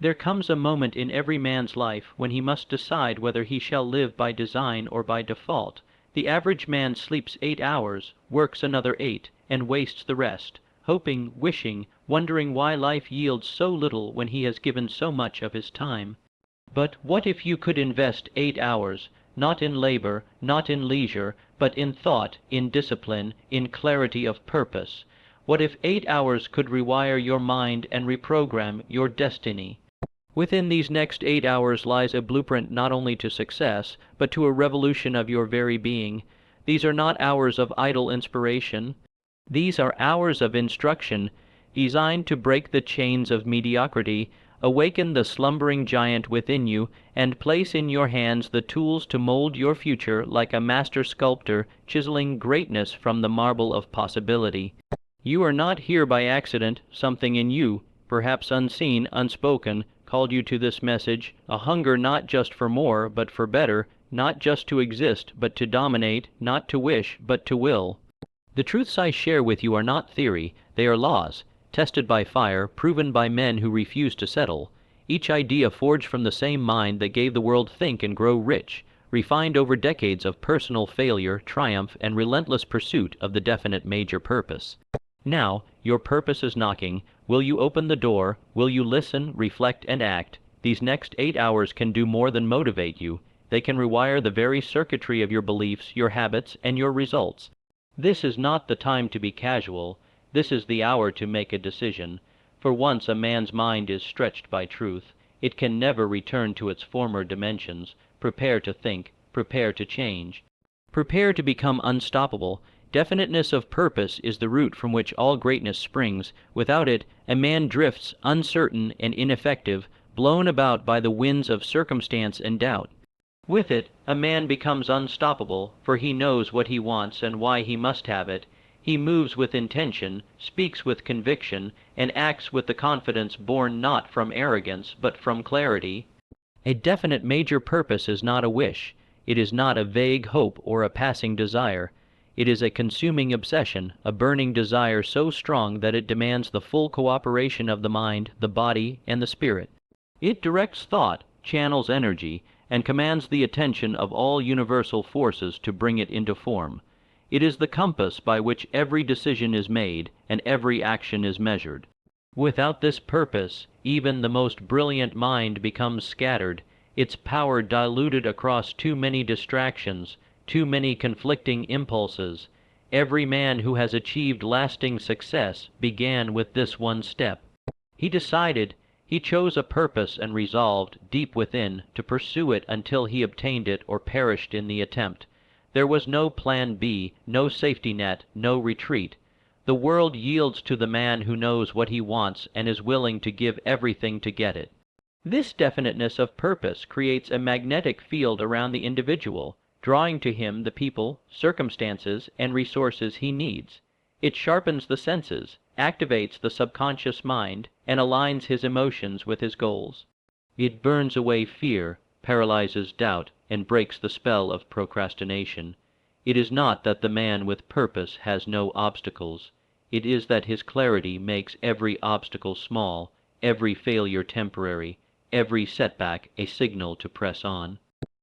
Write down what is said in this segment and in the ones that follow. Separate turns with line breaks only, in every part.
There comes a moment in every man's life when he must decide whether he shall live by design or by default. The average man sleeps 8 hours, works another 8, and wastes the rest, hoping, wishing, wondering why life yields so little when he has given so much of his time. But what if you could invest 8 hours, not in labor, not in leisure, but in thought, in discipline, in clarity of purpose? What if 8 hours could rewire your mind and reprogram your destiny? Within these next 8 hours lies a blueprint not only to success, but to a revolution of your very being. These are not hours of idle inspiration. These are hours of instruction, designed to break the chains of mediocrity, awaken the slumbering giant within you, and place in your hands the tools to mold your future like a master sculptor chiseling greatness from the marble of possibility. You are not here by accident. Something in you, perhaps unseen, unspoken, called you to this message, a hunger not just for more, but for better, not just to exist, but to dominate, not to wish, but to will. The truths I share with you are not theory, they are laws, tested by fire, proven by men who refuse to settle. Each idea forged from the same mind that gave the world Think and Grow Rich, refined over decades of personal failure, triumph, and relentless pursuit of the definite major purpose. Now, your purpose is knocking. Will you open the door? Will you listen, reflect, and act? These next 8 hours can do more than motivate you. They can rewire the very circuitry of your beliefs, your habits, and your results. This is not the time to be casual. This is the hour to make a decision. For once a man's mind is stretched by truth, it can never return to its former dimensions. Prepare to think. Prepare to change. Prepare to become unstoppable. Definiteness of purpose is the root from which all greatness springs. Without it, a man drifts uncertain and ineffective, blown about by the winds of circumstance and doubt. With it, a man becomes unstoppable, for he knows what he wants and why he must have it. He moves with intention, speaks with conviction, and acts with the confidence born not from arrogance, but from clarity. A definite major purpose is not a wish. It is not a vague hope or a passing desire. It is a consuming obsession, a burning desire so strong that it demands the full cooperation of the mind, the body, and the spirit. It directs thought, channels energy, and commands the attention of all universal forces to bring it into form. It is the compass by which every decision is made, and every action is measured. Without this purpose, even the most brilliant mind becomes scattered, its power diluted across too many distractions, too many conflicting impulses. Every man who has achieved lasting success began with this one step. He decided, he chose a purpose and resolved, deep within, to pursue it until he obtained it or perished in the attempt. There was no plan B, no safety net, no retreat. The world yields to the man who knows what he wants and is willing to give everything to get it. This definiteness of purpose creates a magnetic field around the individual, drawing to him the people, circumstances, and resources he needs. It sharpens the senses, activates the subconscious mind, and aligns his emotions with his goals. It burns away fear, paralyzes doubt, and breaks the spell of procrastination. It is not that the man with purpose has no obstacles. It is that his clarity makes every obstacle small, every failure temporary, every setback a signal to press on.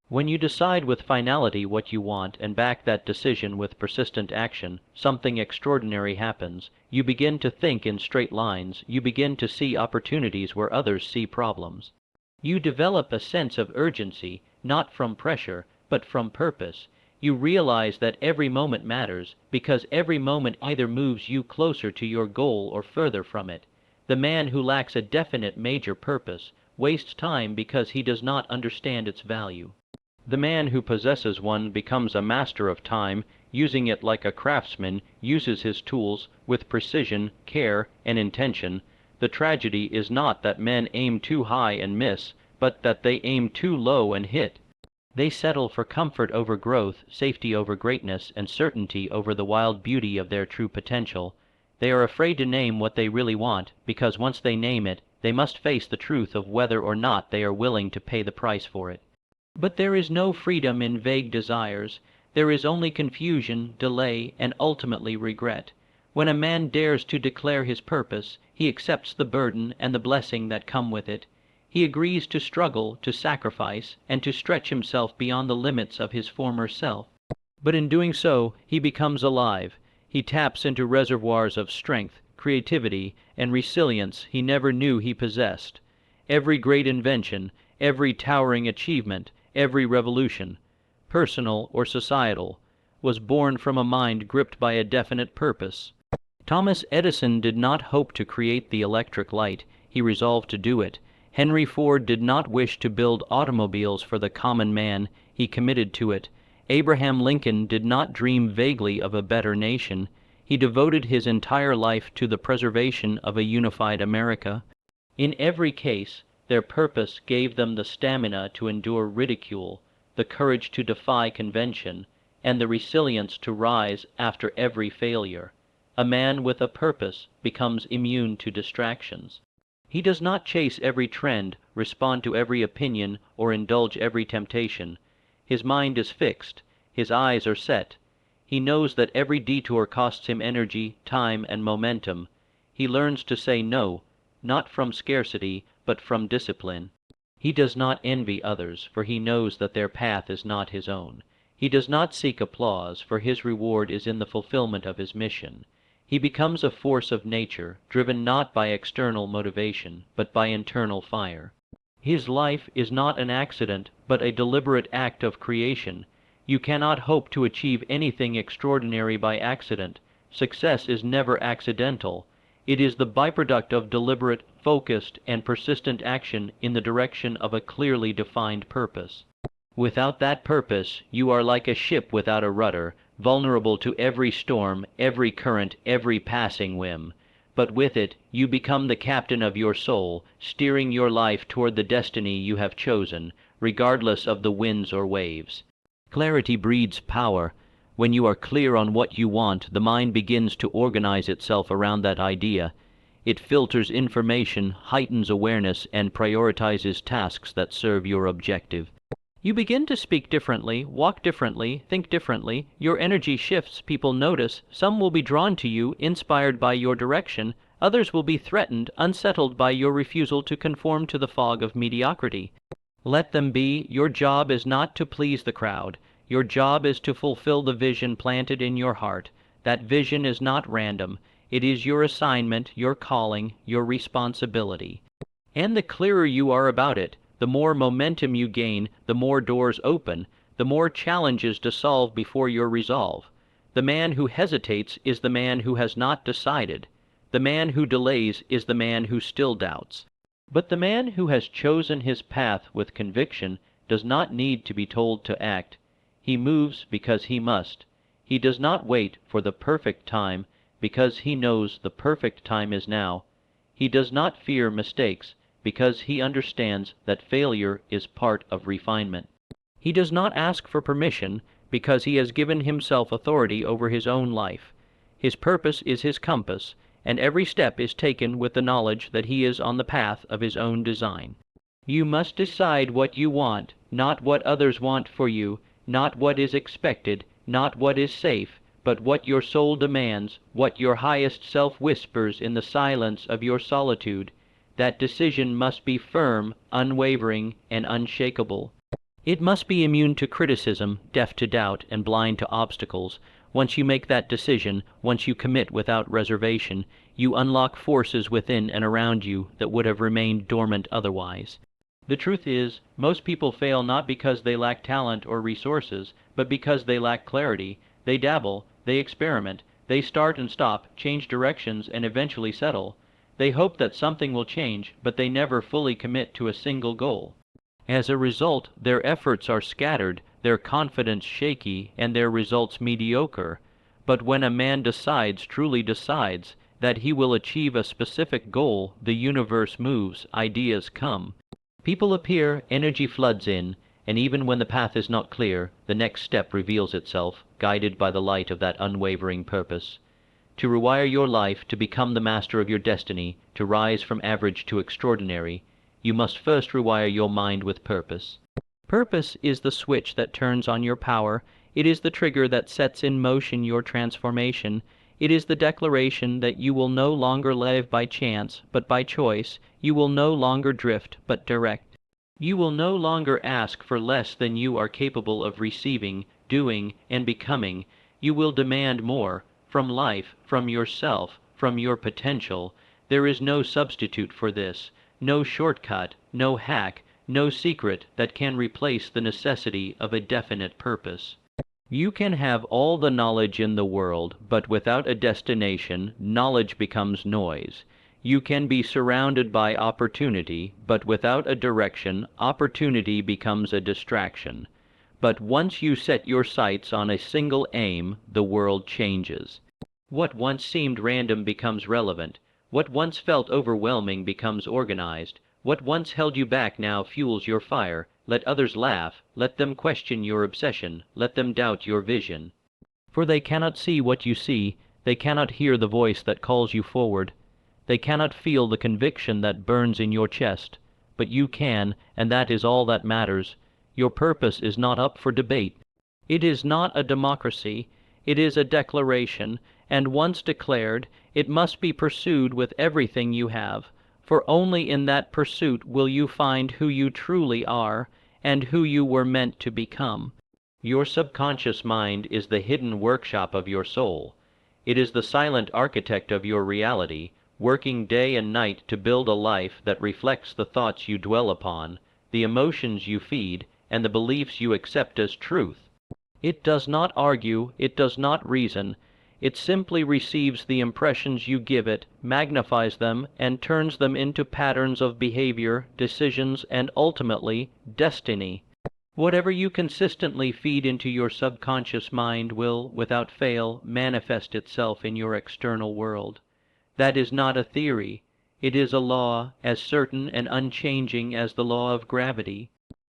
When you decide with finality what you want and back that decision with persistent action, something extraordinary happens. You begin to think in straight lines. You begin to see opportunities where others see problems. You develop a sense of urgency, not from pressure, but from purpose. You realize that every moment matters, because every moment either moves you closer to your goal or further from it. The man who lacks a definite major purpose wastes time because he does not understand its value. The man who possesses one becomes a master of time, using it like a craftsman uses his tools, with precision, care, and intention. The tragedy is not that men aim too high and miss, but that they aim too low and hit. They settle for comfort over growth, safety over greatness, and certainty over the wild beauty of their true potential. They are afraid to name what they really want, because once they name it, they must face the truth of whether or not they are willing to pay the price for it. But there is no freedom in vague desires. There is only confusion, delay, and ultimately regret. When a man dares to declare his purpose, he accepts the burden and the blessing that come with it. He agrees to struggle, to sacrifice, and to stretch himself beyond the limits of his former self. But in doing so, he becomes alive. He taps into reservoirs of strength, creativity, and resilience he never knew he possessed. Every great invention, every towering achievement, every revolution, personal or societal, was born from a mind gripped by a definite purpose. Thomas Edison did not hope to create the electric light, he resolved to do it. Henry Ford did not wish to build automobiles for the common man, he committed to it. Abraham Lincoln did not dream vaguely of a better nation, he devoted his entire life to the preservation of a unified America. In every case, their purpose gave them the stamina to endure ridicule, the courage to defy convention, and the resilience to rise after every failure. A man with a purpose becomes immune to distractions. He does not chase every trend, respond to every opinion, or indulge every temptation. His mind is fixed, his eyes are set. He knows that every detour costs him energy, time, and momentum. He learns to say no, not from scarcity, but from discipline. He does not envy others, for he knows that their path is not his own. He does not seek applause, for his reward is in the fulfillment of his mission. He becomes a force of nature, driven not by external motivation, but by internal fire. His life is not an accident, but a deliberate act of creation. You cannot hope to achieve anything extraordinary by accident. Success is never accidental. It is the byproduct of deliberate, focused, and persistent action in the direction of a clearly defined purpose. Without that purpose, you are like a ship without a rudder, vulnerable to every storm, every current, every passing whim. But with it, you become the captain of your soul, steering your life toward the destiny you have chosen, regardless of the winds or waves. Clarity breeds power. When you are clear on what you want, the mind begins to organize itself around that idea. It filters information, heightens awareness, and prioritizes tasks that serve your objective. You begin to speak differently, walk differently, think differently. Your energy shifts, people notice. Some will be drawn to you, inspired by your direction. Others will be threatened, unsettled by your refusal to conform to the fog of mediocrity. Let them be. Your job is not to please the crowd. Your job is to fulfill the vision planted in your heart. That vision is not random. It is your assignment, your calling, your responsibility. And the clearer you are about it, the more momentum you gain, the more doors open, the more challenges to solve before your resolve. The man who hesitates is the man who has not decided. The man who delays is the man who still doubts. But the man who has chosen his path with conviction does not need to be told to act. He moves because he must. He does not wait for the perfect time because he knows the perfect time is now. He does not fear mistakes because he understands that failure is part of refinement. He does not ask for permission because he has given himself authority over his own life. His purpose is his compass, and every step is taken with the knowledge that he is on the path of his own design. You must decide what you want, not what others want for you, not what is expected, not what is safe, but what your soul demands, what your highest self whispers in the silence of your solitude. That decision must be firm, unwavering, and unshakable. It must be immune to criticism, deaf to doubt, and blind to obstacles. Once you make that decision, once you commit without reservation, you unlock forces within and around you that would have remained dormant otherwise. The truth is, most people fail not because they lack talent or resources, but because they lack clarity. They dabble, they experiment, they start and stop, change directions, and eventually settle. They hope that something will change, but they never fully commit to a single goal. As a result, their efforts are scattered, their confidence shaky, and their results mediocre. But when a man decides, truly decides, that he will achieve a specific goal, the universe moves, ideas come. People appear, energy floods in, and even when the path is not clear, the next step reveals itself, guided by the light of that unwavering purpose. To rewire your life, to become the master of your destiny, to rise from average to extraordinary, you must first rewire your mind with purpose. Purpose is the switch that turns on your power. It is the trigger that sets in motion your transformation. It is the declaration that you will no longer live by chance, but by choice. You will no longer drift, but direct. You will no longer ask for less than you are capable of receiving, doing, and becoming. You will demand more, from life, from yourself, from your potential. There is no substitute for this, no shortcut, no hack, no secret that can replace the necessity of a definite purpose. You can have all the knowledge in the world, but without a destination, knowledge becomes noise. You can be surrounded by opportunity, but without a direction, opportunity becomes a distraction. But once you set your sights on a single aim, the world changes. What once seemed random becomes relevant. What once felt overwhelming becomes organized. What once held you back now fuels your fire. Let others laugh, let them question your obsession, let them doubt your vision. For they cannot see what you see, they cannot hear the voice that calls you forward. They cannot feel the conviction that burns in your chest. But you can, and that is all that matters. Your purpose is not up for debate. It is not a democracy, it is a declaration, and once declared, it must be pursued with everything you have. For only in that pursuit will you find who you truly are, and who you were meant to become. Your subconscious mind is the hidden workshop of your soul. It is the silent architect of your reality, working day and night to build a life that reflects the thoughts you dwell upon, the emotions you feed, and the beliefs you accept as truth. It does not argue, it does not reason. It simply receives the impressions you give it, magnifies them, and turns them into patterns of behavior, decisions, and ultimately, destiny. Whatever you consistently feed into your subconscious mind will, without fail, manifest itself in your external world. That is not a theory. It is a law, as certain and unchanging as the law of gravity.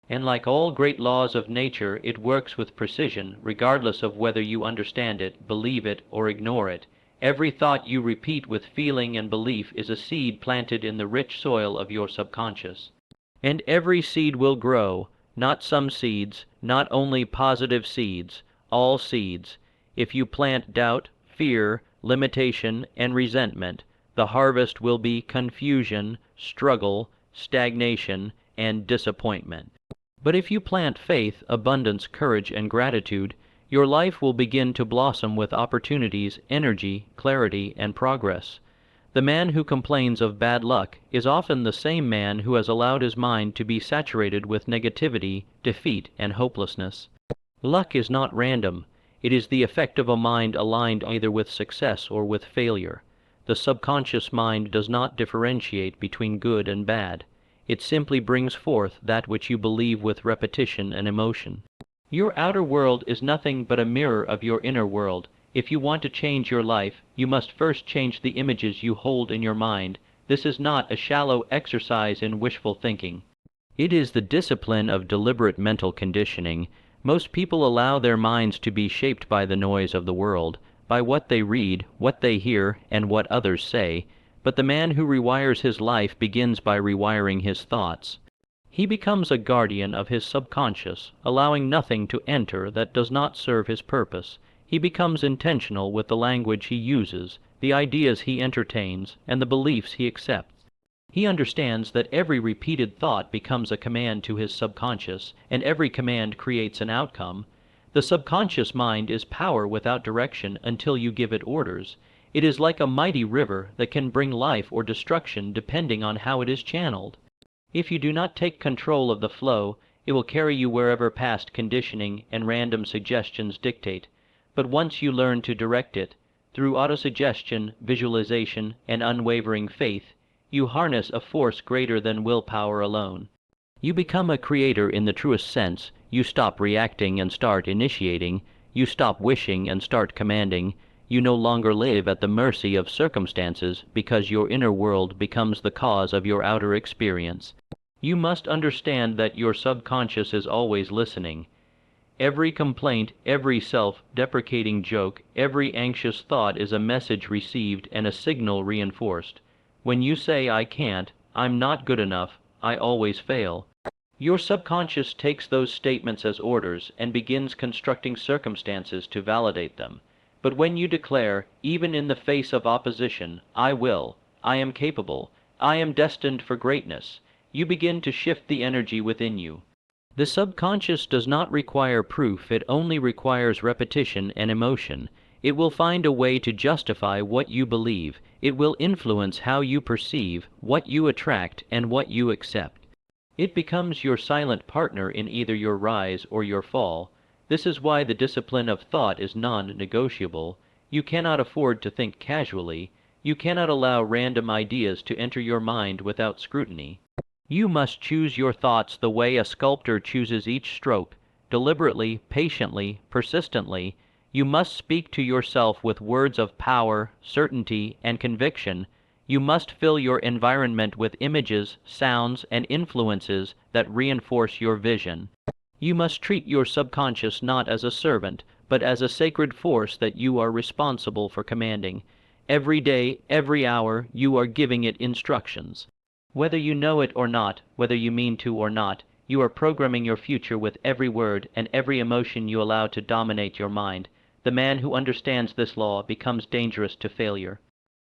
And like all great laws of nature, it works with precision, regardless of whether you understand it, believe it, or ignore it. Every thought you repeat with feeling and belief is a seed planted in the rich soil of your subconscious. And every seed will grow, not some seeds, not only positive seeds, all seeds. If you plant doubt, fear, limitation, and resentment, the harvest will be confusion, struggle, stagnation, and disappointment. But if you plant faith, abundance, courage, and gratitude, your life will begin to blossom with opportunities, energy, clarity, and progress. The man who complains of bad luck is often the same man who has allowed his mind to be saturated with negativity, defeat, and hopelessness. Luck is not random. It is the effect of a mind aligned either with success or with failure. The subconscious mind does not differentiate between good and bad. It simply brings forth that which you believe with repetition and emotion. Your outer world is nothing but a mirror of your inner world. If you want to change your life, you must first change the images you hold in your mind. This is not a shallow exercise in wishful thinking. It is the discipline of deliberate mental conditioning. Most people allow their minds to be shaped by the noise of the world, by what they read, what they hear, and what others say. But the man who rewires his life begins by rewiring his thoughts. He becomes a guardian of his subconscious, allowing nothing to enter that does not serve his purpose. He becomes intentional with the language he uses, the ideas he entertains, and the beliefs he accepts. He understands that every repeated thought becomes a command to his subconscious, and every command creates an outcome. The subconscious mind is power without direction until you give it orders. It is like a mighty river that can bring life or destruction depending on how it is channeled. If you do not take control of the flow, it will carry you wherever past conditioning and random suggestions dictate. But once you learn to direct it, through autosuggestion, visualization, and unwavering faith, you harness a force greater than willpower alone. You become a creator in the truest sense. You stop reacting and start initiating. You stop wishing and start commanding. You no longer live at the mercy of circumstances because your inner world becomes the cause of your outer experience. You must understand that your subconscious is always listening. Every complaint, every self-deprecating joke, every anxious thought is a message received and a signal reinforced. When you say, "I can't," "I'm not good enough," "I always fail," your subconscious takes those statements as orders and begins constructing circumstances to validate them. But when you declare, even in the face of opposition, I will, I am capable, I am destined for greatness, you begin to shift the energy within you. The subconscious does not require proof, it only requires repetition and emotion. It will find a way to justify what you believe. It will influence how you perceive, what you attract, and what you accept. It becomes your silent partner in either your rise or your fall. This is why the discipline of thought is non-negotiable. You cannot afford to think casually. You cannot allow random ideas to enter your mind without scrutiny. You must choose your thoughts the way a sculptor chooses each stroke, deliberately, patiently, persistently. You must speak to yourself with words of power, certainty, and conviction. You must fill your environment with images, sounds, and influences that reinforce your vision. You must treat your subconscious not as a servant, but as a sacred force that you are responsible for commanding. Every day, every hour, you are giving it instructions. Whether you know it or not, whether you mean to or not, you are programming your future with every word and every emotion you allow to dominate your mind. The man who understands this law becomes dangerous to failure.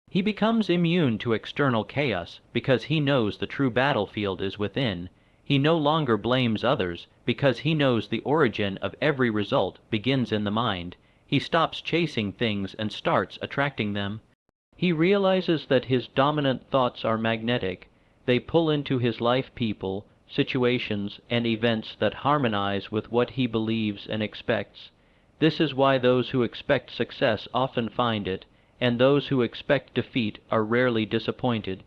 He becomes immune to external chaos because he knows the true battlefield is within. He no longer blames others because he knows the origin of every result begins in the mind. He stops chasing things and starts attracting them. He realizes that his dominant thoughts are magnetic. They pull into his life people, situations, and events that harmonize with what he believes and expects. This is why those who expect success often find it, and those who expect defeat are rarely disappointed.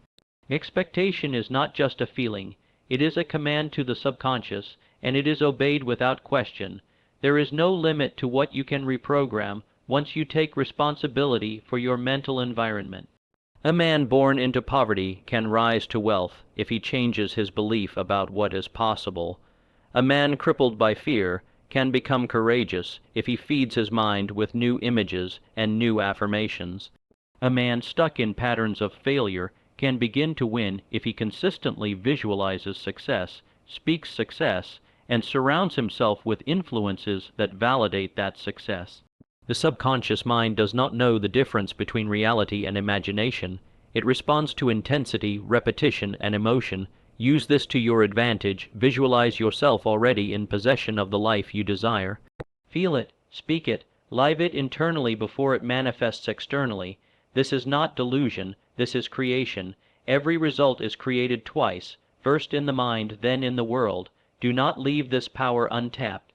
Expectation is not just a feeling, it is a command to the subconscious, and it is obeyed without question. There is no limit to what you can reprogram once you take responsibility for your mental environment. A man born into poverty can rise to wealth if he changes his belief about what is possible. A man crippled by fear can become courageous if he feeds his mind with new images and new affirmations. A man stuck in patterns of failure can begin to win if he consistently visualizes success, speaks success, and surrounds himself with influences that validate that success. The subconscious mind does not know the difference between reality and imagination. It responds to intensity, repetition, and emotion. Use this to your advantage. Visualize yourself already in possession of the life you desire. Feel it, speak it, live it internally before it manifests externally. This is not delusion, this is creation. Every result is created twice, first in the mind, then in the world. Do not leave this power untapped.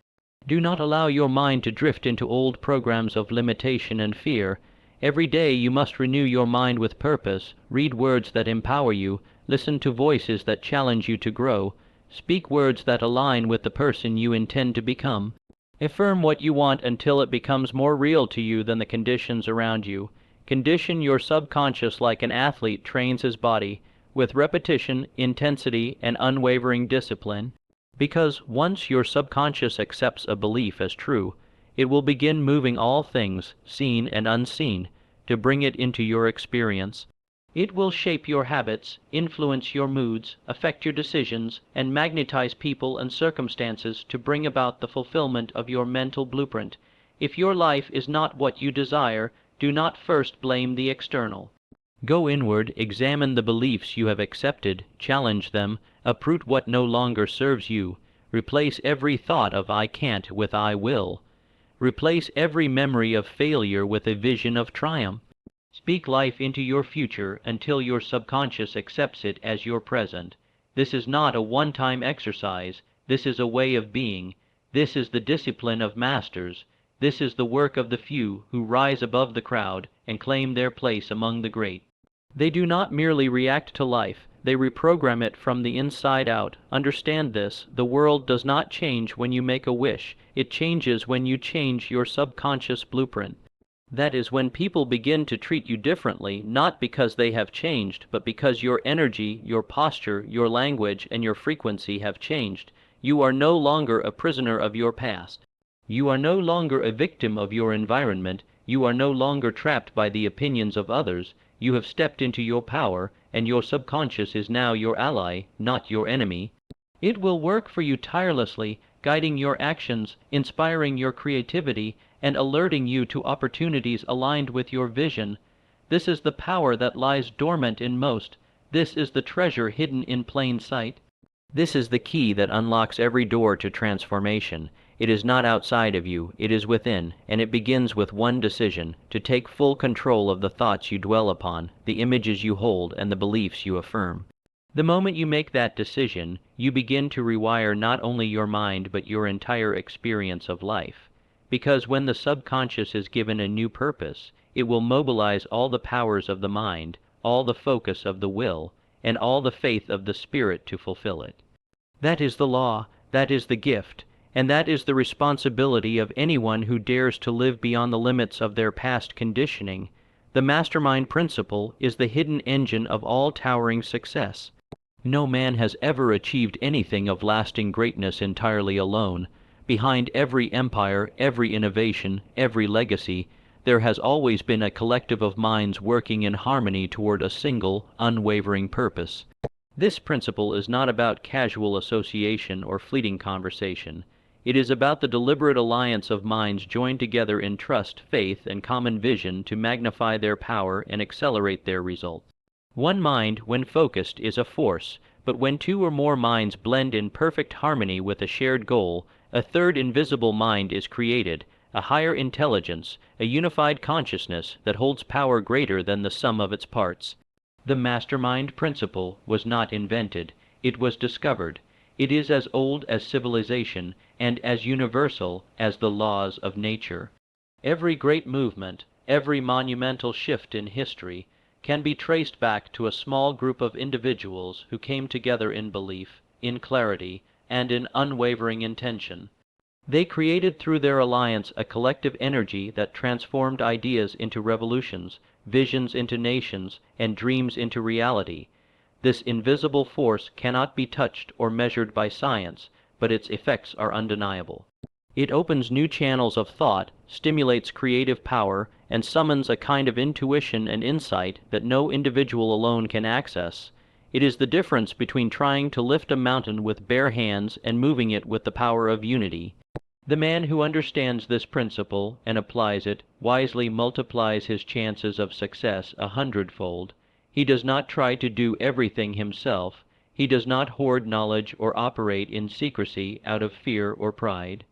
Do not allow your mind to drift into old programs of limitation and fear. Every day you must renew your mind with purpose, read words that empower you, listen to voices that challenge you to grow, speak words that align with the person you intend to become. Affirm what you want until it becomes more real to you than the conditions around you. Condition your subconscious like an athlete trains his body, with repetition, intensity, and unwavering discipline. Because once your subconscious accepts a belief as true, it will begin moving all things, seen and unseen, to bring it into your experience. It will shape your habits, influence your moods, affect your decisions, and magnetize people and circumstances to bring about the fulfillment of your mental blueprint. If your life is not what you desire, do not first blame the external. Go inward, examine the beliefs you have accepted, challenge them, uproot what no longer serves you. Replace every thought of I can't with I will. Replace every memory of failure with a vision of triumph. Speak life into your future until your subconscious accepts it as your present. This is not a one-time exercise. This is a way of being. This is the discipline of masters. This is the work of the few who rise above the crowd and claim their place among the great. They do not merely react to life, they reprogram it from the inside out. Understand this, the world does not change when you make a wish, it changes when you change your subconscious blueprint. That is, when people begin to treat you differently, not because they have changed, but because your energy, your posture, your language, and your frequency have changed. You are no longer a prisoner of your past. You are no longer a victim of your environment. You are no longer trapped by the opinions of others. You have stepped into your power, and your subconscious is now your ally, not your enemy. It will work for you tirelessly, guiding your actions, inspiring your creativity, and alerting you to opportunities aligned with your vision. This is the power that lies dormant in most. This is the treasure hidden in plain sight. This is the key that unlocks every door to transformation. It is not outside of you, it is within, and it begins with one decision: to take full control of the thoughts you dwell upon, the images you hold, and the beliefs you affirm. The moment you make that decision, you begin to rewire not only your mind but your entire experience of life. Because when the subconscious is given a new purpose, it will mobilize all the powers of the mind, all the focus of the will, and all the faith of the spirit to fulfill it. That is the law, that is the gift, and that is the responsibility of anyone who dares to live beyond the limits of their past conditioning. The Mastermind Principle is the hidden engine of all towering success. No man has ever achieved anything of lasting greatness entirely alone. Behind every empire, every innovation, every legacy, there has always been a collective of minds working in harmony toward a single, unwavering purpose. This principle is not about casual association or fleeting conversation. It is about the deliberate alliance of minds joined together in trust, faith, and common vision to magnify their power and accelerate their results. One mind, when focused, is a force, but when two or more minds blend in perfect harmony with a shared goal, a third invisible mind is created, a higher intelligence, a unified consciousness that holds power greater than the sum of its parts. The Mastermind Principle was not invented, it was discovered. It is as old as civilization, and as universal as the laws of nature. Every great movement, every monumental shift in history, can be traced back to a small group of individuals who came together in belief, in clarity, and in unwavering intention. They created through their alliance a collective energy that transformed ideas into revolutions, visions into nations, and dreams into reality. This invisible force cannot be touched or measured by science, but its effects are undeniable. It opens new channels of thought, stimulates creative power, and summons a kind of intuition and insight that no individual alone can access. It is the difference between trying to lift a mountain with bare hands and moving it with the power of unity. The man who understands this principle and applies it wisely multiplies his chances of success 100-fold. He does not try to do everything himself. He does not hoard knowledge or operate in secrecy out of fear or pride.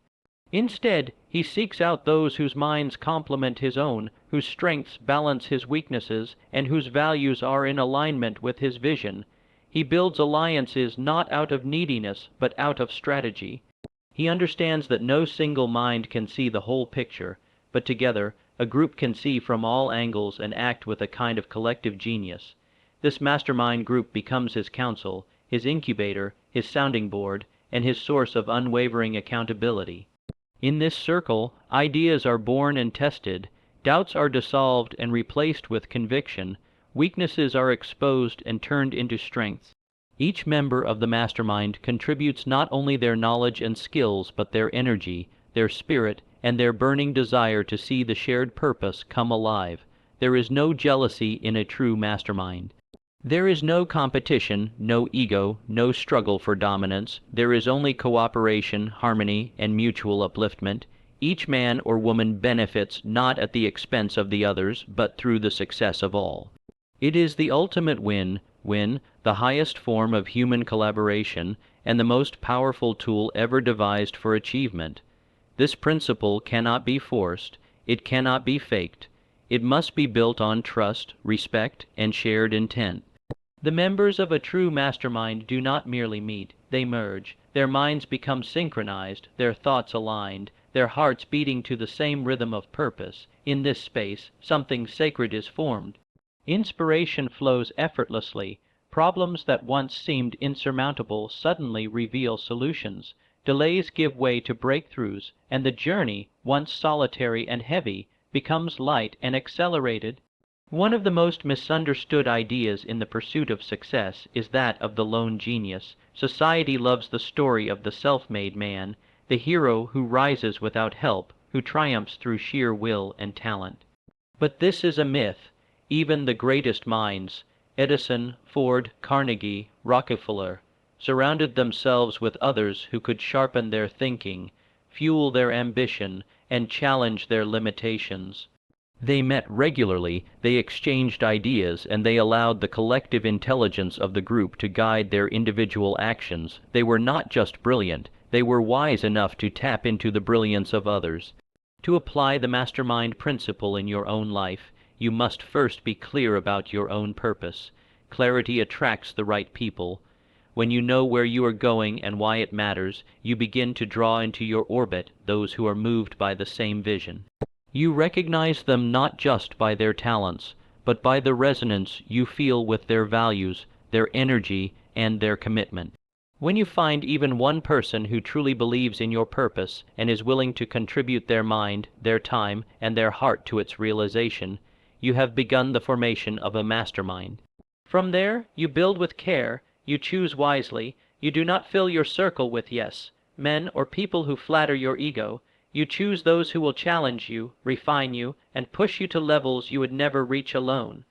Instead, he seeks out those whose minds complement his own, whose strengths balance his weaknesses, and whose values are in alignment with his vision. He builds alliances not out of neediness, but out of strategy. He understands that no single mind can see the whole picture, but together a group can see from all angles and act with a kind of collective genius. This mastermind group becomes his counsel, his incubator, his sounding board, and his source of unwavering accountability. In this circle, ideas are born and tested, doubts are dissolved and replaced with conviction, weaknesses are exposed and turned into strengths. Each member of the mastermind contributes not only their knowledge and skills, but their energy, their spirit, and their burning desire to see the shared purpose come alive. There is no jealousy in a true mastermind. There is no competition, no ego, no struggle for dominance. There is only cooperation, harmony, and mutual upliftment. Each man or woman benefits not at the expense of the others, but through the success of all. It is the ultimate win-win, the highest form of human collaboration, and the most powerful tool ever devised for achievement. This principle cannot be forced, it cannot be faked. It must be built on trust, respect, and shared intent. The members of a true mastermind do not merely meet, they merge. Their minds become synchronized, their thoughts aligned, their hearts beating to the same rhythm of purpose. In this space, something sacred is formed. Inspiration flows effortlessly. Problems that once seemed insurmountable suddenly reveal solutions. Delays give way to breakthroughs, and the journey, once solitary and heavy, becomes light and accelerated. One of the most misunderstood ideas in the pursuit of success is that of the lone genius. Society loves the story of the self-made man, the hero who rises without help, who triumphs through sheer will and talent. But this is a myth. Even the greatest minds, Edison, Ford, Carnegie, Rockefeller, surrounded themselves with others who could sharpen their thinking, fuel their ambition, and challenge their limitations. They met regularly, they exchanged ideas, and they allowed the collective intelligence of the group to guide their individual actions. They were not just brilliant, they were wise enough to tap into the brilliance of others. To apply the mastermind principle in your own life, you must first be clear about your own purpose. Clarity attracts the right people. When you know where you are going and why it matters, you begin to draw into your orbit those who are moved by the same vision. You recognize them not just by their talents, but by the resonance you feel with their values, their energy, and their commitment. When you find even one person who truly believes in your purpose and is willing to contribute their mind, their time, and their heart to its realization, you have begun the formation of a mastermind. From there, you build with care, you choose wisely, you do not fill your circle with yes, men or people who flatter your ego. You choose those who will challenge you, refine you, and push you to levels you would never reach alone.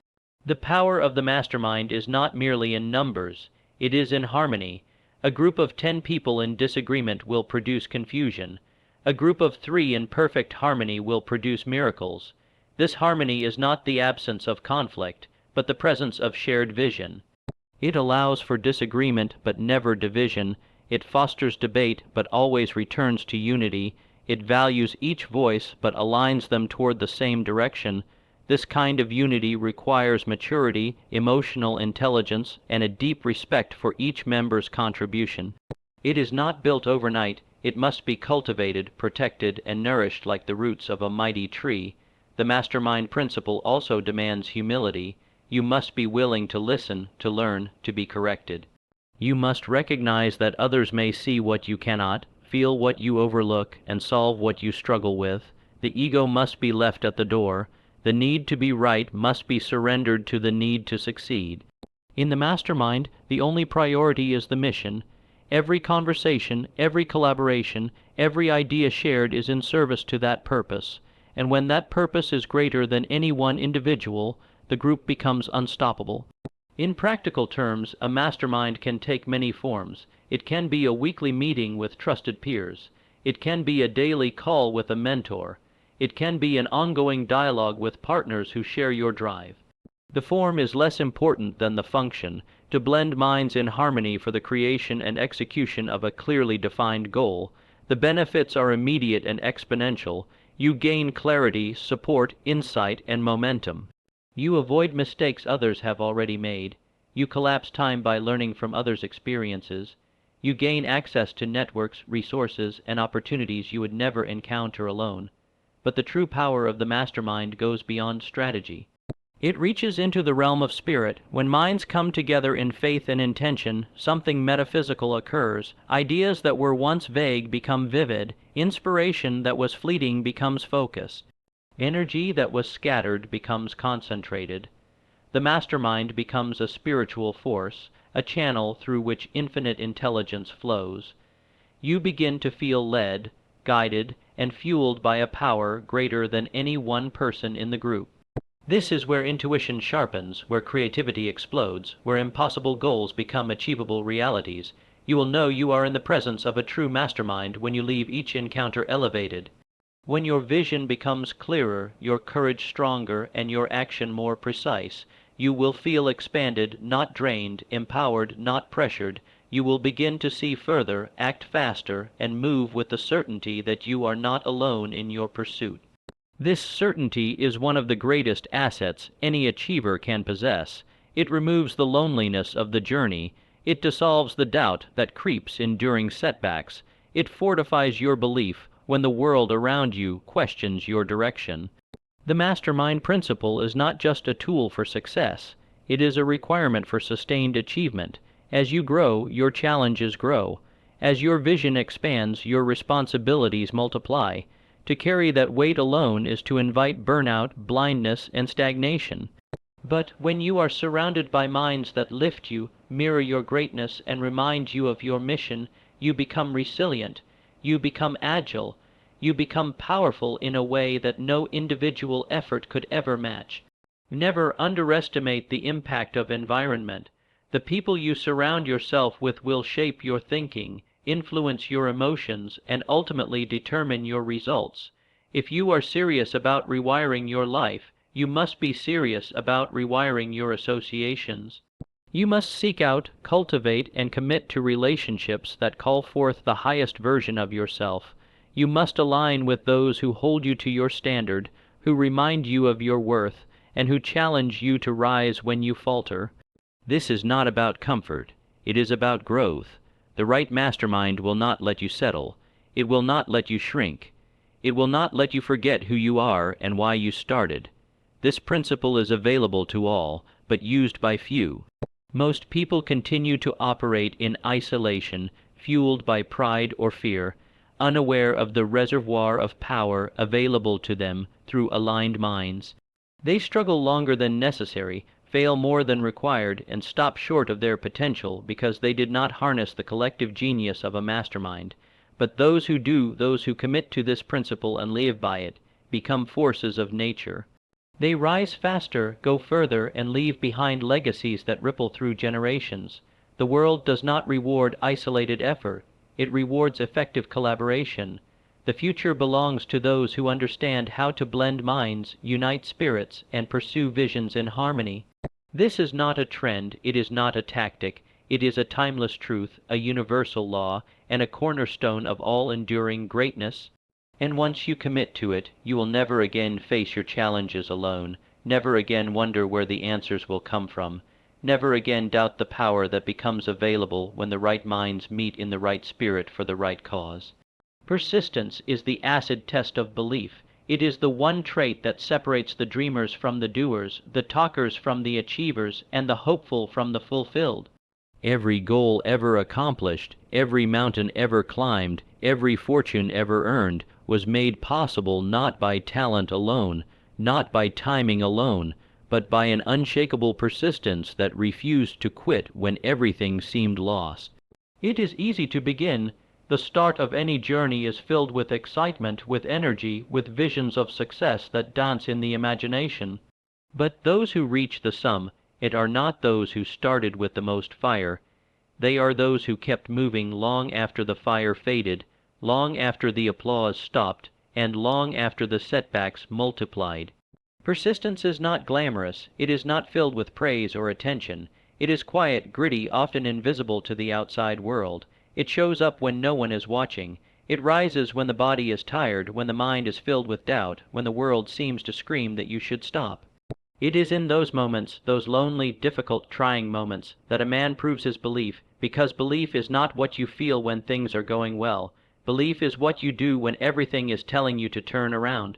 The power of the mastermind is not merely in numbers, it is in harmony. A group of 10 people in disagreement will produce confusion. A group of 3 in perfect harmony will produce miracles. This harmony is not the absence of conflict, but the presence of shared vision. It allows for disagreement but never division. It fosters debate but always returns to unity. It values each voice but aligns them toward the same direction. This kind of unity requires maturity, emotional intelligence, and a deep respect for each member's contribution. It is not built overnight. It must be cultivated, protected, and nourished like the roots of a mighty tree. The mastermind principle also demands humility. You must be willing to listen, to learn, to be corrected. You must recognize that others may see what you cannot, feel what you overlook, and solve what you struggle with. The ego must be left at the door. The need to be right must be surrendered to the need to succeed. In the mastermind, the only priority is the mission. Every conversation, every collaboration, every idea shared is in service to that purpose. And when that purpose is greater than any one individual, the group becomes unstoppable. In practical terms, a mastermind can take many forms. It can be a weekly meeting with trusted peers. It can be a daily call with a mentor. It can be an ongoing dialogue with partners who share your drive. The form is less important than the function, to blend minds in harmony for the creation and execution of a clearly defined goal. The benefits are immediate and exponential. You gain clarity, support, insight, and momentum. You avoid mistakes others have already made. You collapse time by learning from others' experiences. You gain access to networks, resources, and opportunities you would never encounter alone. But the true power of the mastermind goes beyond strategy. It reaches into the realm of spirit. When minds come together in faith and intention, something metaphysical occurs. Ideas that were once vague become vivid. Inspiration that was fleeting becomes focused. Energy that was scattered becomes concentrated. The mastermind becomes a spiritual force, a channel through which infinite intelligence flows. You begin to feel led, guided, and fueled by a power greater than any one person in the group. This is where intuition sharpens, where creativity explodes, where impossible goals become achievable realities. You will know you are in the presence of a true mastermind when you leave each encounter elevated. When your vision becomes clearer, your courage stronger, and your action more precise, you will feel expanded, not drained, empowered, not pressured. You will begin to see further, act faster, and move with the certainty that you are not alone in your pursuit. This certainty is one of the greatest assets any achiever can possess. It removes the loneliness of the journey. It dissolves the doubt that creeps during setbacks. It fortifies your belief when the world around you questions your direction. The mastermind principle is not just a tool for success. It is a requirement for sustained achievement. As you grow, your challenges grow. As your vision expands, your responsibilities multiply. To carry that weight alone is to invite burnout, blindness, and stagnation. But when you are surrounded by minds that lift you, mirror your greatness, and remind you of your mission, you become resilient. You become agile. You become powerful in a way that no individual effort could ever match. Never underestimate the impact of environment. The people you surround yourself with will shape your thinking, influence your emotions, and ultimately determine your results. If you are serious about rewiring your life, you must be serious about rewiring your associations. You must seek out, cultivate, and commit to relationships that call forth the highest version of yourself. You must align with those who hold you to your standard, who remind you of your worth, and who challenge you to rise when you falter. This is not about comfort. It is about growth. The right mastermind will not let you settle. It will not let you shrink. It will not let you forget who you are and why you started. This principle is available to all, but used by few. Most people continue to operate in isolation, fueled by pride or fear, unaware of the reservoir of power available to them through aligned minds. They struggle longer than necessary, fail more than required, and stop short of their potential because they did not harness the collective genius of a mastermind. But those who do, those who commit to this principle and live by it, become forces of nature. They rise faster, go further, and leave behind legacies that ripple through generations. The world does not reward isolated effort. It rewards effective collaboration. The future belongs to those who understand how to blend minds, unite spirits, and pursue visions in harmony. This is not a trend, it is not a tactic, it is a timeless truth, a universal law, and a cornerstone of all enduring greatness. And once you commit to it, you will never again face your challenges alone, never again wonder where the answers will come from, never again doubt the power that becomes available when the right minds meet in the right spirit for the right cause. Persistence is the acid test of belief. It is the one trait that separates the dreamers from the doers, the talkers from the achievers, and the hopeful from the fulfilled. Every goal ever accomplished, every mountain ever climbed, every fortune ever earned, was made possible not by talent alone, not by timing alone, but by an unshakable persistence that refused to quit when everything seemed lost. It is easy to begin. The start of any journey is filled with excitement, with energy, with visions of success that dance in the imagination. But those who reach the summit are not those who started with the most fire. They are those who kept moving long after the fire faded, long after the applause stopped, and long after the setbacks multiplied. Persistence is not glamorous. It is not filled with praise or attention. It is quiet, gritty, often invisible to the outside world. It shows up when no one is watching. It rises when the body is tired, when the mind is filled with doubt, when the world seems to scream that you should stop. It is in those moments, those lonely, difficult, trying moments, that a man proves his belief, because belief is not what you feel when things are going well. Belief is what you do when everything is telling you to turn around.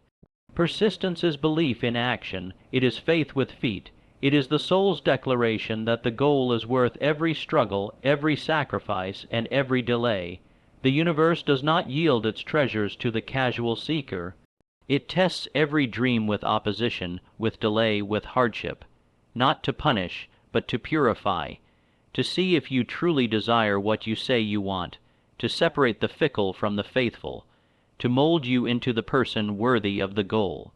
Persistence is belief in action. It is faith with feet. It is the soul's declaration that the goal is worth every struggle, every sacrifice, and every delay. The universe does not yield its treasures to the casual seeker. It tests every dream with opposition, with delay, with hardship, not to punish, but to purify, to see if you truly desire what you say you want, to separate the fickle from the faithful, to mold you into the person worthy of the goal.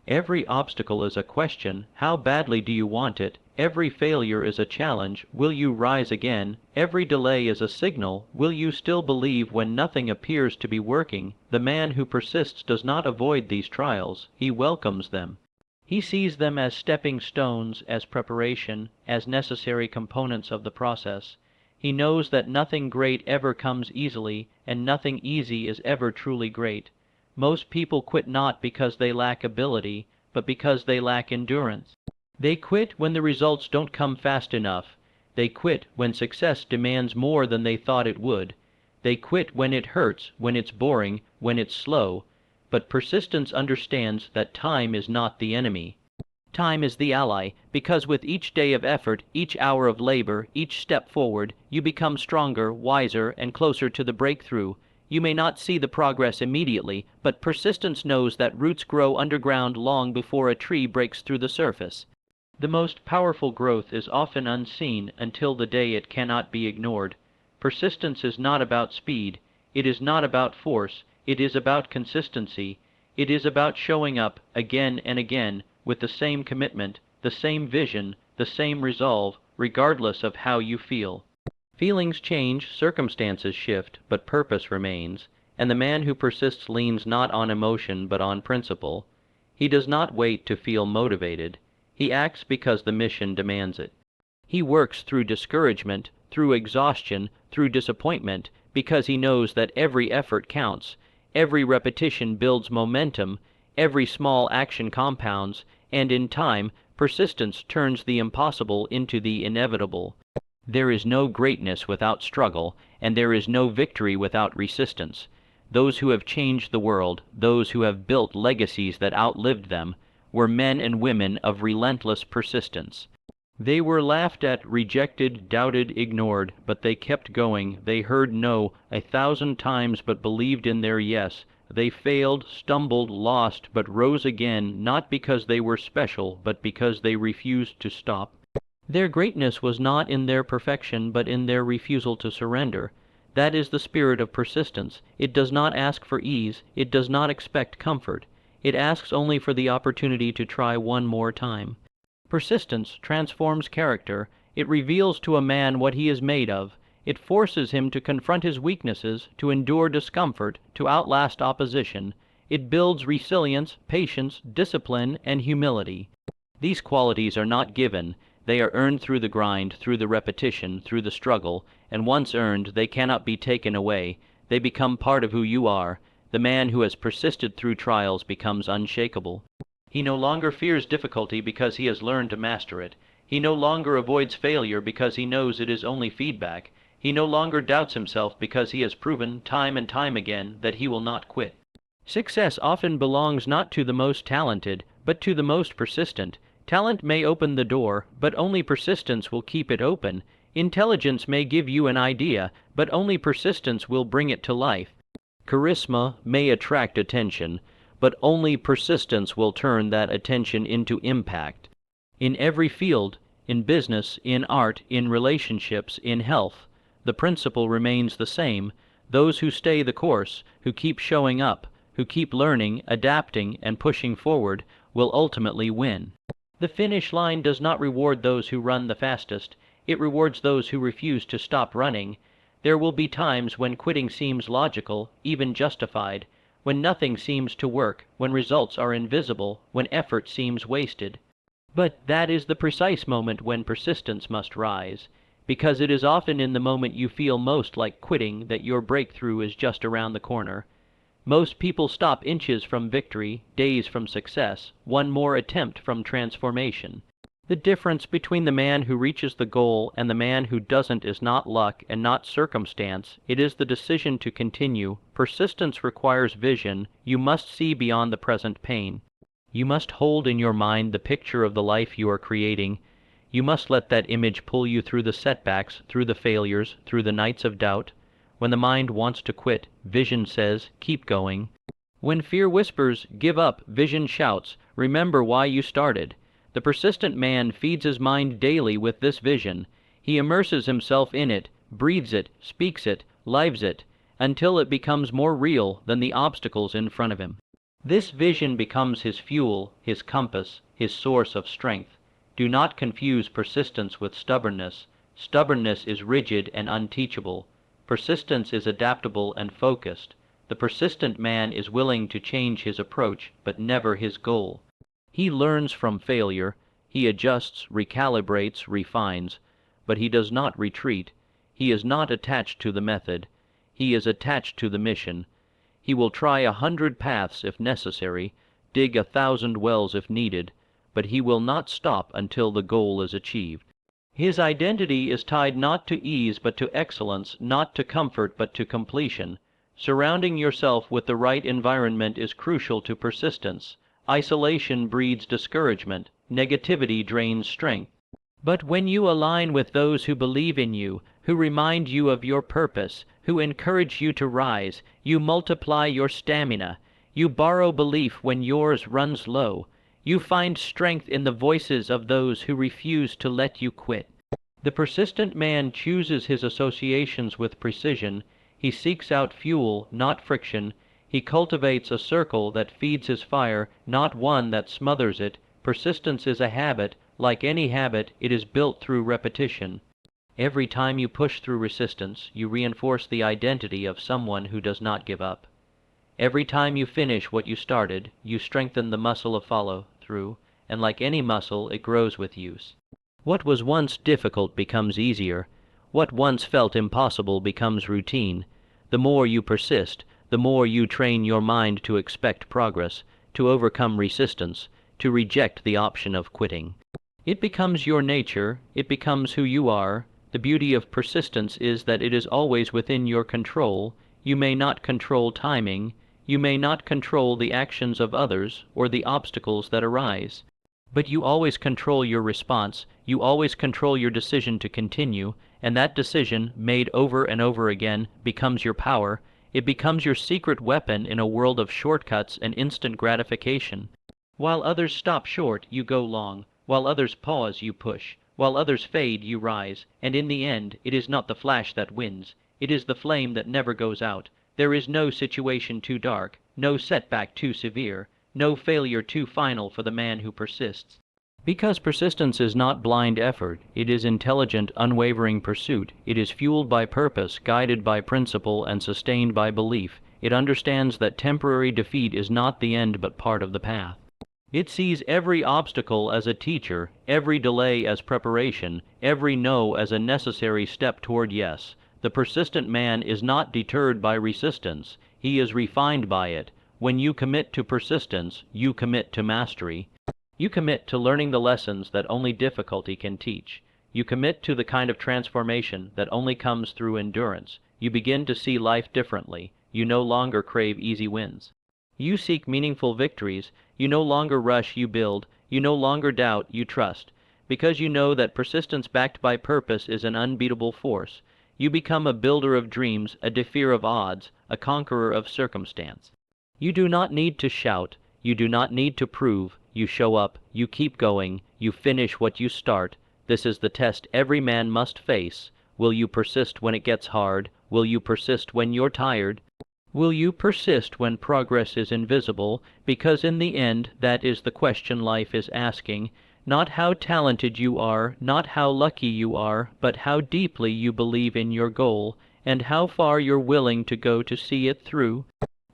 Every obstacle is a question, how badly do you want it? Every failure is a challenge, will you rise again? Every delay is a signal, will you still believe when nothing appears to be working? The man who persists does not avoid these trials, he welcomes them. He sees them as stepping stones, as preparation, as necessary components of the process. He knows that nothing great ever comes easily, and nothing easy is ever truly great. Most people quit not because they lack ability, but because they lack endurance. They quit when the results don't come fast enough. They quit when success demands more than they thought it would. They quit when it hurts, when it's boring, when it's slow. But persistence understands that time is not the enemy. Time is the ally, because with each day of effort, each hour of labor, each step forward, you become stronger, wiser, and closer to the breakthrough. You may not see the progress immediately, but persistence knows that roots grow underground long before a tree breaks through the surface. The most powerful growth is often unseen until the day it cannot be ignored. Persistence is not about speed. It is not about force. It is about consistency. It is about showing up again and again with the same commitment, the same vision, the same resolve, regardless of how you feel. Feelings change, circumstances shift, but purpose remains, and the man who persists leans not on emotion but on principle. He does not wait to feel motivated. He acts because the mission demands it. He works through discouragement, through exhaustion, through disappointment, because he knows that every effort counts, every repetition builds momentum, every small action compounds, and in time, persistence turns the impossible into the inevitable. There is no greatness without struggle, and there is no victory without resistance. Those who have changed the world, those who have built legacies that outlived them, were men and women of relentless persistence. They were laughed at, rejected, doubted, ignored, but they kept going. They heard no 1,000 times but believed in their yes. They failed, stumbled, lost, but rose again, not because they were special, but because they refused to stop. Their greatness was not in their perfection, but in their refusal to surrender. That is the spirit of persistence. It does not ask for ease, it does not expect comfort. It asks only for the opportunity to try one more time. Persistence transforms character. It reveals to a man what he is made of. It forces him to confront his weaknesses, to endure discomfort, to outlast opposition. It builds resilience, patience, discipline, and humility. These qualities are not given. They are earned through the grind, through the repetition, through the struggle, and once earned, they cannot be taken away. They become part of who you are. The man who has persisted through trials becomes unshakable. He no longer fears difficulty because he has learned to master it. He no longer avoids failure because he knows it is only feedback. He no longer doubts himself because he has proven time and time again that he will not quit. Success often belongs not to the most talented, but to the most persistent. Talent may open the door, but only persistence will keep it open. Intelligence may give you an idea, but only persistence will bring it to life. Charisma may attract attention, but only persistence will turn that attention into impact. In every field, in business, in art, in relationships, in health, the principle remains the same. Those who stay the course, who keep showing up, who keep learning, adapting, and pushing forward, will ultimately win. The finish line does not reward those who run the fastest. It rewards those who refuse to stop running. There will be times when quitting seems logical, even justified, when nothing seems to work, when results are invisible, when effort seems wasted. But that is the precise moment when persistence must rise, because it is often in the moment you feel most like quitting that your breakthrough is just around the corner. Most people stop inches from victory, days from success, one more attempt from transformation. The difference between the man who reaches the goal and the man who doesn't is not luck and not circumstance. It is the decision to continue. Persistence requires vision. You must see beyond the present pain. You must hold in your mind the picture of the life you are creating. You must let that image pull you through the setbacks, through the failures, through the nights of doubt. When the mind wants to quit, vision says, keep going. When fear whispers, give up, vision shouts, remember why you started. The persistent man feeds his mind daily with this vision. He immerses himself in it, breathes it, speaks it, lives it, until it becomes more real than the obstacles in front of him. This vision becomes his fuel, his compass, his source of strength. Do not confuse persistence with stubbornness. Stubbornness is rigid and unteachable. Persistence is adaptable and focused. The persistent man is willing to change his approach, but never his goal. He learns from failure. He adjusts, recalibrates, refines, but he does not retreat. He is not attached to the method. He is attached to the mission. He will try 100 paths if necessary, dig 1,000 wells if needed, but he will not stop until the goal is achieved. His identity is tied not to ease but to excellence, not to comfort but to completion. Surrounding yourself with the right environment is crucial to persistence. Isolation breeds discouragement. Negativity drains strength. But when you align with those who believe in you, who remind you of your purpose, who encourage you to rise, you multiply your stamina. You borrow belief when yours runs low. You find strength in the voices of those who refuse to let you quit. The persistent man chooses his associations with precision. He seeks out fuel, not friction. He cultivates a circle that feeds his fire, not one that smothers it. Persistence is a habit, Like any habit, it is built through repetition. Every time you push through resistance, you reinforce the identity of someone who does not give up. Every time you finish what you started, you strengthen the muscle of follow-through, and like any muscle, it grows with use. What was once difficult becomes easier. What once felt impossible becomes routine. The more you persist, the more you train your mind to expect progress, to overcome resistance, to reject the option of quitting. It becomes your nature, it becomes who you are. The beauty of persistence is that it is always within your control. You may not control timing, you may not control the actions of others or the obstacles that arise, but you always control your response, you always control your decision to continue, and that decision, made over and over again, becomes your power. It becomes your secret weapon in a world of shortcuts and instant gratification. While others stop short, you go long. While others pause, you push. While others fade, you rise. And in the end, it is not the flash that wins. It is the flame that never goes out. There is no situation too dark, no setback too severe, no failure too final for the man who persists. Because persistence is not blind effort, it is intelligent, unwavering pursuit. It is fueled by purpose, guided by principle, and sustained by belief. It understands that temporary defeat is not the end but part of the path. It sees every obstacle as a teacher, every delay as preparation, every no as a necessary step toward yes. The persistent man is not deterred by resistance, he is refined by it. When you commit to persistence, you commit to mastery. You commit to learning the lessons that only difficulty can teach. You commit to the kind of transformation that only comes through endurance. You begin to see life differently. You no longer crave easy wins. You seek meaningful victories. You no longer rush, you build. You no longer doubt, you trust. Because you know that persistence backed by purpose is an unbeatable force. You become a builder of dreams, a defier of odds, a conqueror of circumstance. You do not need to shout. You do not need to prove. You show up. You keep going. You finish what you start. This is the test every man must face. Will you persist when it gets hard? Will you persist when you're tired? Will you persist when progress is invisible? Because in the end, that is the question life is asking. Not how talented you are, not how lucky you are, but how deeply you believe in your goal, and how far you're willing to go to see it through.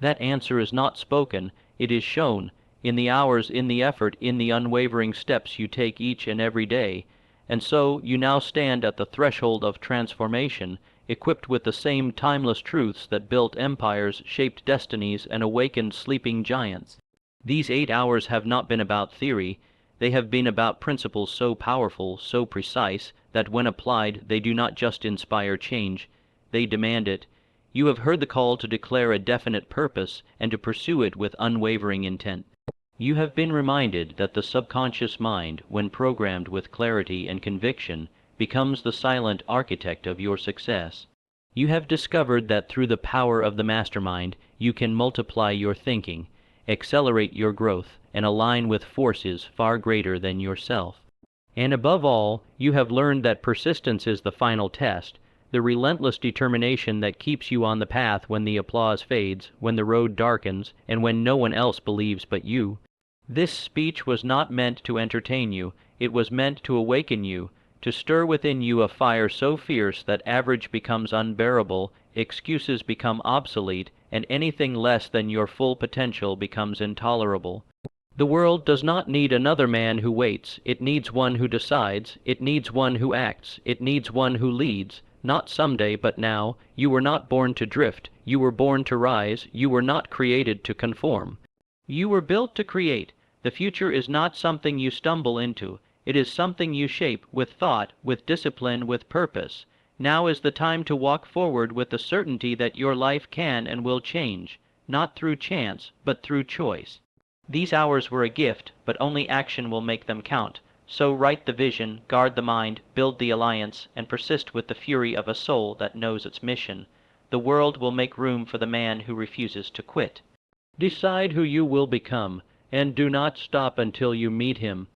That answer is not spoken, it is shown, in the hours, in the effort, in the unwavering steps you take each and every day. And so you now stand at the threshold of transformation, equipped with the same timeless truths that built empires, shaped destinies, and awakened sleeping giants. These 8 hours have not been about theory. They have been about principles so powerful, so precise, that when applied, they do not just inspire change, they demand it. You have heard the call to declare a definite purpose and to pursue it with unwavering intent. You have been reminded that the subconscious mind, when programmed with clarity and conviction, becomes the silent architect of your success. You have discovered that through the power of the mastermind, you can multiply your thinking, accelerate your growth, and align with forces far greater than yourself. And above all, you have learned that persistence is the final test, the relentless determination that keeps you on the path when the applause fades, when the road darkens, and when no one else believes but you. This speech was not meant to entertain you, it was meant to awaken you, to stir within you a fire so fierce that average becomes unbearable, excuses become obsolete, and anything less than your full potential becomes intolerable. The world does not need another man who waits, it needs one who decides, it needs one who acts, it needs one who leads, not someday but now. You were not born to drift, you were born to rise, you were not created to conform. You were built to create. The future is not something you stumble into, it is something you shape with thought, with discipline, with purpose. Now is the time to walk forward with the certainty that your life can and will change, not through chance, but through choice. These hours were a gift, but only action will make them count. So write the vision, guard the mind, build the alliance, and persist with the fury of a soul that knows its mission. The world will make room for the man who refuses to quit. Decide who you will become, and do not stop until you meet him.